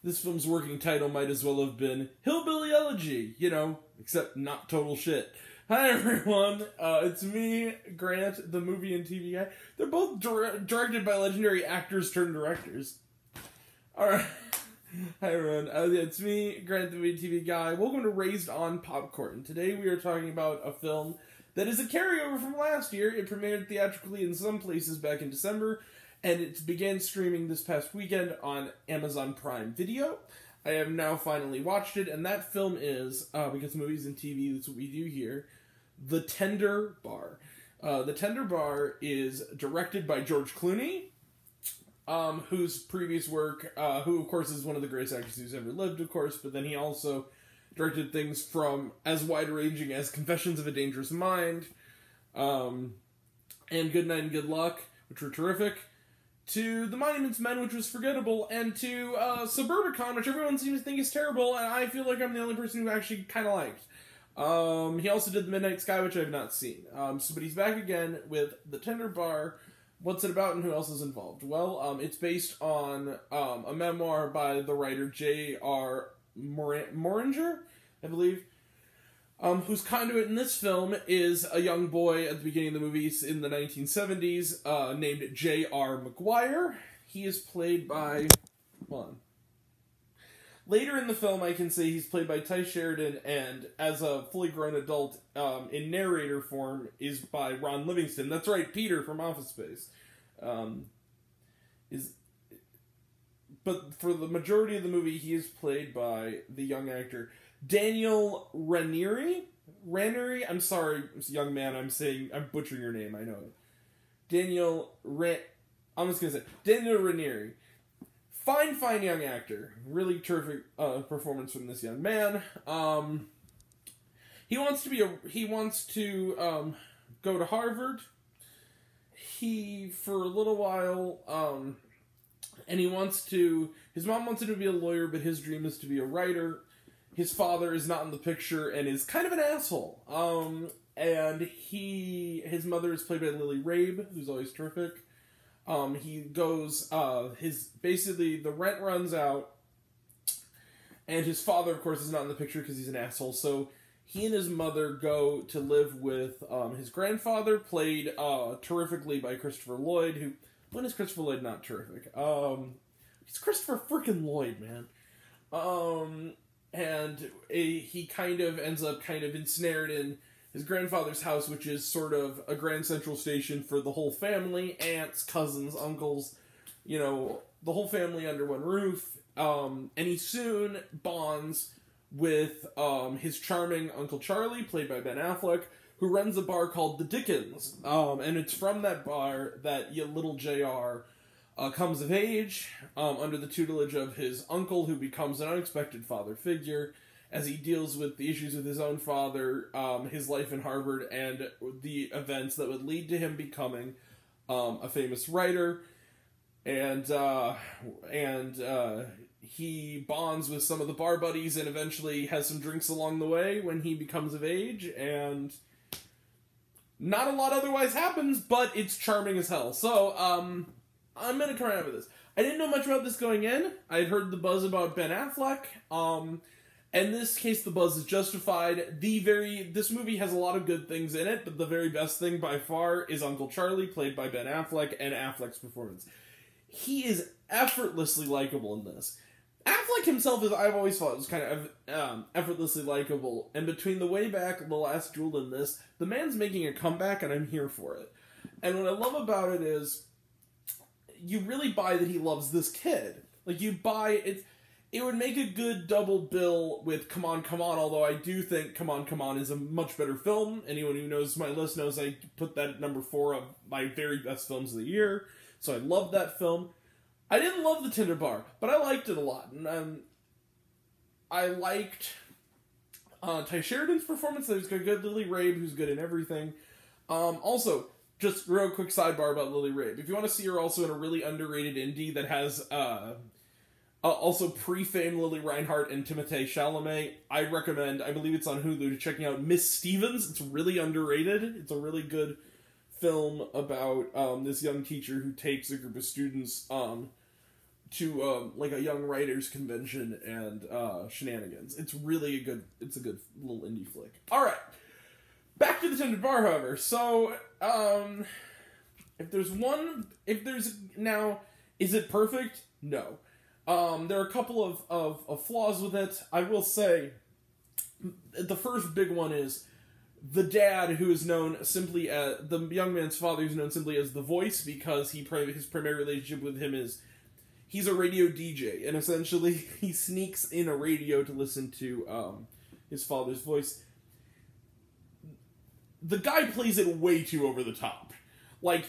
this film's working title might as well have been Hillbilly Elegy, you know, except not total shit. Hi everyone, it's me, Grant, the movie and TV guy. They're both directed by legendary actors turned directors. Alright, hi everyone, it's me, Grant, the movie and TV guy. Welcome to Raised on Popcorn. Today we are talking about a film that is a carryover from last year. It premiered theatrically in some places back in December, and it began streaming this past weekend on Amazon Prime Video. I have now finally watched it, and that film is, because movies and TV, that's what we do here, The Tender Bar. The Tender Bar is directed by George Clooney, whose previous work, who of course is one of the greatest actors who's ever lived, of course, but then he also directed things from as wide-ranging as Confessions of a Dangerous Mind, and Good Night and Good Luck, which were terrific, to The Monuments Men, which was forgettable, and to Suburbicon, which everyone seems to think is terrible, and I feel like I'm the only person who actually kind of liked. He also did The Midnight Sky, which I have not seen. But he's back again with The Tender Bar. What's it about and who else is involved? Well, it's based on a memoir by the writer J.R. Moringer, I believe, whose conduit in this film is a young boy at the beginning of the movies in the 1970s named J.R. McGuire. He is played by... Hold on. Later in the film, I can say he's played by Ty Sheridan, and as a fully grown adult, in narrator form, is by Ron Livingston. That's right, Peter from Office Space. But for the majority of the movie, he is played by the young actor Daniel Ranieri. I'm sorry, young man, I'm butchering your name, I know it. I'm just gonna say, Daniel Ranieri. Fine young actor. Really terrific performance from this young man. He wants to go to Harvard. For a little while, and his mom wants him to be a lawyer, but his dream is to be a writer. His father is not in the picture and is kind of an asshole. And his mother is played by Lily Rabe, who's always terrific. He goes, basically the rent runs out, and his father, of course, is not in the picture because he's an asshole, so he and his mother go to live with, his grandfather, played, terrifically by Christopher Lloyd, when is Christopher Lloyd not terrific? He's Christopher frickin' Lloyd, man. And he kind of ends up ensnared in his grandfather's house, which is sort of a Grand Central Station for the whole family, aunts, cousins, uncles, you know, the whole family under one roof, and he soon bonds with his charming Uncle Charlie, played by Ben Affleck, who runs a bar called The Dickens, and it's from that bar that little JR comes of age, under the tutelage of his uncle, who becomes an unexpected father figure, as he deals with the issues with his own father, his life in Harvard, and the events that would lead to him becoming a famous writer. And he bonds with some of the bar buddies and eventually has some drinks along the way when he becomes of age, and not a lot otherwise happens, but it's charming as hell. So, I'm gonna come around with this. I didn't know much about this going in. I had heard the buzz about Ben Affleck, in this case, the buzz is justified. This movie has a lot of good things in it, but the very best thing by far is Uncle Charlie, played by Ben Affleck, and Affleck's performance. He is effortlessly likable in this. Affleck himself I've always thought, was kind of effortlessly likable, and between The Way Back, The Last Duel, and this, the man's making a comeback, and I'm here for it. And what I love about it is, you really buy that he loves this kid. Like, you buy it. It would make a good double bill with Come On, Come On, although I do think Come On, Come On is a much better film. Anyone who knows my list knows I put that at number 4 of my very best films of the year. So I love that film. I didn't love The Tender Bar, but I liked it a lot. And I liked Ty Sheridan's performance. There's got good Lily Rabe, who's good in everything. Also, just real quick sidebar about Lily Rabe. If you want to see her also in a really underrated indie that has... also pre-fame Lily Reinhardt and Timothée Chalamet, I recommend, I believe it's on Hulu, checking out Miss Stevens. It's really underrated. It's a really good film about this young teacher who takes a group of students like a young writers convention and shenanigans. It's really it's a good little indie flick. All right, back to the Tender Bar, however. So is it perfect? No. There are a couple of flaws with it. I will say the first big one is the dad, who is known simply as the young man's father, who's known simply as the Voice, because his primary relationship with him is he's a radio DJ, and essentially he sneaks in a radio to listen to his father's voice. The guy plays it way too over the top. Like,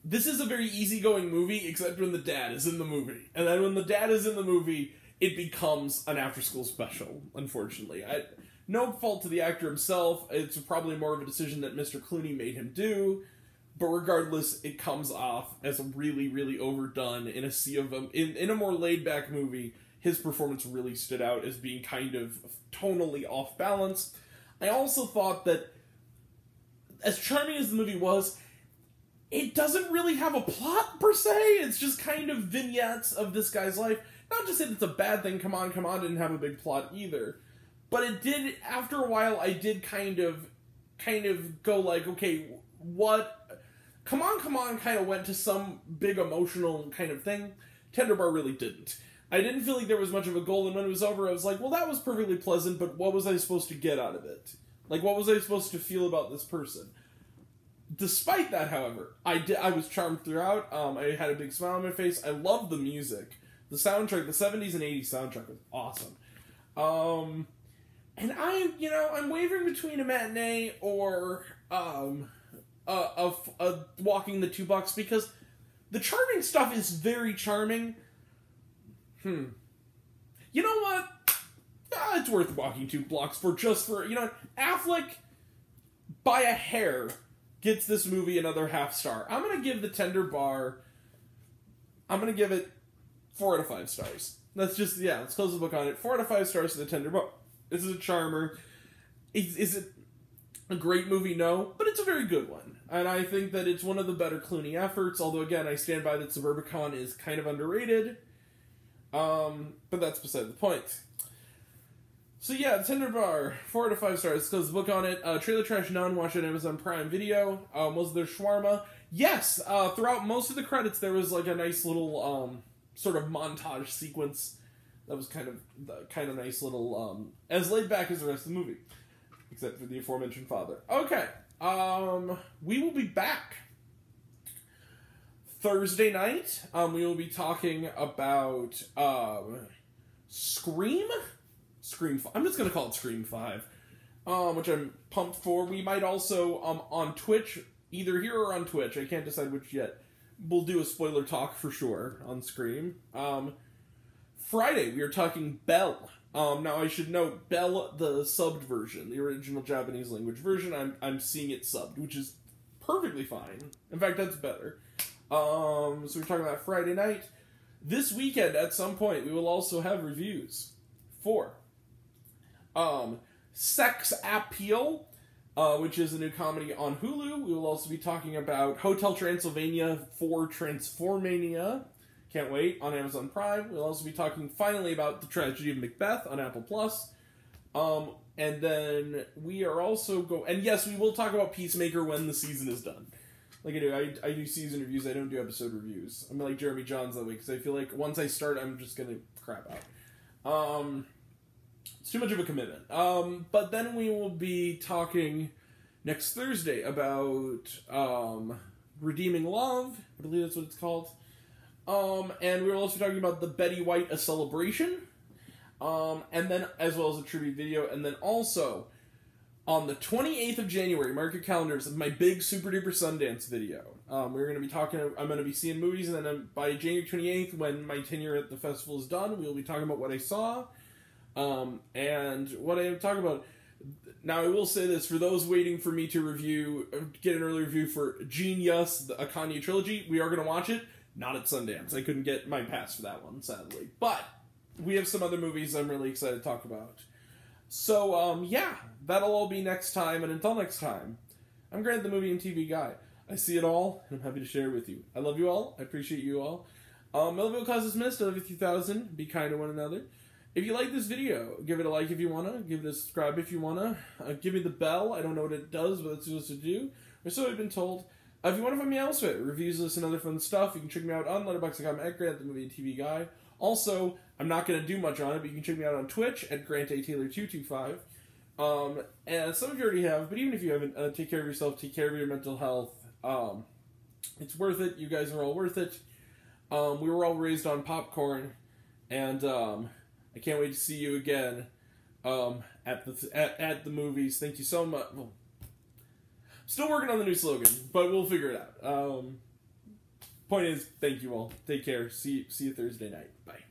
this is a very easygoing movie, except when the dad is in the movie. And then when the dad is in the movie, it becomes an after-school special, unfortunately. No fault to the actor himself. It's probably more of a decision that Mr. Clooney made him do. But regardless, it comes off as really, really overdone in a sea of them. In a more laid-back movie, his performance really stood out as being kind of tonally off-balance. I also thought that, as charming as the movie was, it doesn't really have a plot, per se. It's just kind of vignettes of this guy's life. Not to say that it's a bad thing, Come On, didn't have a big plot either. But it did, after a while, I did kind of go like, okay, what? Come On kind of went to some big emotional kind of thing. Tender Bar really didn't. I didn't feel like there was much of a goal, and when it was over, I was like, well, that was perfectly pleasant, but what was I supposed to get out of it? Like, what was I supposed to feel about this person? Despite that, however, I was charmed throughout. I had a big smile on my face. I loved the music. The soundtrack, the 70s and 80s soundtrack was awesome. And I'm wavering between a matinee or walking the 2 blocks, because the charming stuff is very charming. You know what? It's worth walking 2 blocks for Affleck, by a hair, gets this movie another half star. I'm going to give the Tender Bar, I'm going to give it 4 out of 5 stars. Let's close the book on it. 4 out of 5 stars to the Tender Bar. This is a charmer. Is it a great movie? No, but it's a very good one. And I think that it's one of the better Clooney efforts, although again, I stand by that Suburbicon is kind of underrated. But that's beside the point. So yeah, Tender Bar, 4 out of 5 stars. Close the book on it. Trailer Trash None, watch it on Amazon Prime Video. Was there shawarma? Yes. Throughout most of the credits, there was like a nice little sort of montage sequence that was kind of nice little as laid back as the rest of the movie, except for the aforementioned father. Okay. We will be back Thursday night. We will be talking about Scream. I'm just gonna call it Scream 5, which I'm pumped for. We might also on Twitch, either here or on Twitch, I can't decide which yet, we'll do a spoiler talk for sure on Scream. Friday we are talking Belle. Now I should note, Belle, the subbed version, the original Japanese language version, I'm seeing it subbed, which is perfectly fine. In fact, that's better. So we're talking about Friday night. This weekend, at some point, we will also have reviews for Sex Appeal, which is a new comedy on Hulu. We will also be talking about Hotel Transylvania for Transformania. Can't wait, on Amazon Prime. We'll also be talking finally about The Tragedy of Macbeth on Apple Plus. And then we are also and yes, we will talk about Peacemaker when the season is done. Like I do season reviews, I don't do episode reviews. I'm like Jeremy Johns that way, because I feel like once I start, I'm just gonna crap out. It's too much of a commitment. But then we will be talking next Thursday about Redeeming Love. I believe that's what it's called. And we're also talking about the Betty White A Celebration. And then, as well as a tribute video. And then also, on the 28th of January, mark your calendars, my big Super Duper Sundance video. We're going to be I'm going to be seeing movies, and then by January 28th, when my tenure at the festival is done, we'll be talking about what I saw. And what I am talking about. Now, I will say this, for those waiting for me to get an early review for Genius, a Kanye trilogy, we are going to watch it. Not at Sundance. I couldn't get my pass for that one, sadly. But we have some other movies I'm really excited to talk about. So, yeah, that'll all be next time. And until next time, I'm Grant, the movie and TV guy. I see it all, and I'm happy to share it with you. I love you all. I appreciate you all. Melville causes missed. Over 3,000. Be kind to one another. If you like this video, give it a like if you wanna. Give it a subscribe if you wanna. Give me the bell. I don't know what it does, but it's supposed to do. Or so I've been told. If you want to find me elsewhere, reviews, lists, and other fun stuff, you can check me out on Letterboxd.com at Grant the Movie and TV Guy. Also, I'm not going to do much on it, but you can check me out on Twitch at GrantATaylor225. And some of you already have, but even if you haven't, take care of yourself, take care of your mental health. It's worth it. You guys are all worth it. We were all raised on popcorn, and I can't wait to see you again at the movies. Thank you so much. Well, still working on the new slogan, but we'll figure it out. Point is, thank you all. Take care. See you Thursday night. Bye.